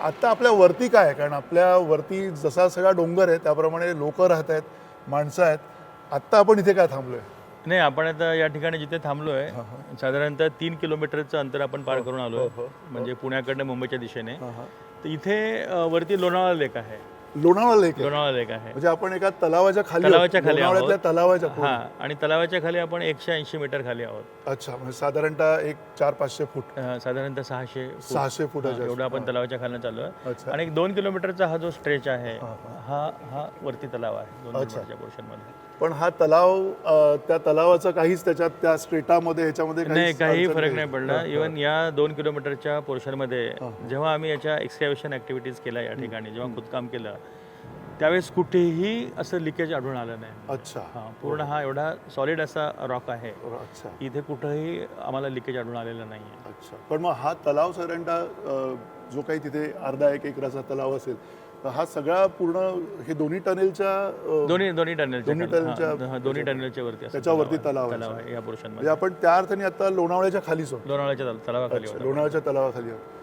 आत्ता आपल्या वरती काय आहे? कारण आपल्या वरती जसा सगळा डोंगर आहे त्याप्रमाणे लोक राहत आहेत, माणसं आहेत. आत्ता आपण इथे काय थांबलोय? नाही, आपण आता या ठिकाणी जिथे थांबलोय साधारणतः 3 किलोमीटरचं अंतर आपण पार करून आलोय. म्हणजे पुण्याकडनं मुंबईच्या दिशेने. तर इथे वरती लोणावळा लेक आहे. लोणावळा लेक आहे. लोणावळा लेक आहे. म्हणजे आपण एका तलावाच्या खाली आहोत. तलावाच्या खाली आहोत. लोणावळ्यातल्या तलावाच्या पुढे. हा, आणि तलावाच्या खाली आपण 180 मीटर खाली आहोत. अच्छा, म्हणजे साधारणतः एक 400-500 फूट, साधारणतः 600 600 फुटाच्या एवढं आपण तलावाच्या खाली चालू आहे. अच्छा. आणि 2 किलोमीटरचा हा जो स्ट्रेच आहे हा वरती तलाव आहे 2 किलोमीटरच्या पोर्शनमध्ये. पण हा तलाव त्या तलावाचा काहीच त्याच्यात त्या स्ट्रेटामध्ये ह्याच्यामध्ये नाही, काही फरक नाही पडला. इव्हन या 2 किलोमीटरच्या पोर्शनमध्ये जेव्हा आम्ही याच्या एक्सकॅव्हेशन ऍक्टिव्हिटीज केल्या या ठिकाणी, जेव्हा खोदकाम केलं त्यावेळेस कुठेही असं लिकेज आढळून आलं नाही. अच्छा. पूर्ण हा एवढा सॉलिड असा रॉक आहे. अच्छा. इथे कुठेही आम्हाला लिकेज आढळून आलेलं नाही आहे. अच्छा. पण मग हा तलाव साधारणतः जो काही तिथे अर्धा 1 एकराचा तलाव असेल, तर हा सगळा पूर्ण हे दोन्ही टनेलच्या दोन्ही टनेलच्या वरती असं त्याच्यावरती तलाव आहे या पोर्शन मध्ये. म्हणजे आपण त्या अर्थाने आता लोणावळ्याच्या खालीच आहोत. लोणावळ्याच्या तलावाखाली होतो. लोणावळ्याच्या तलावाखाली आहोत.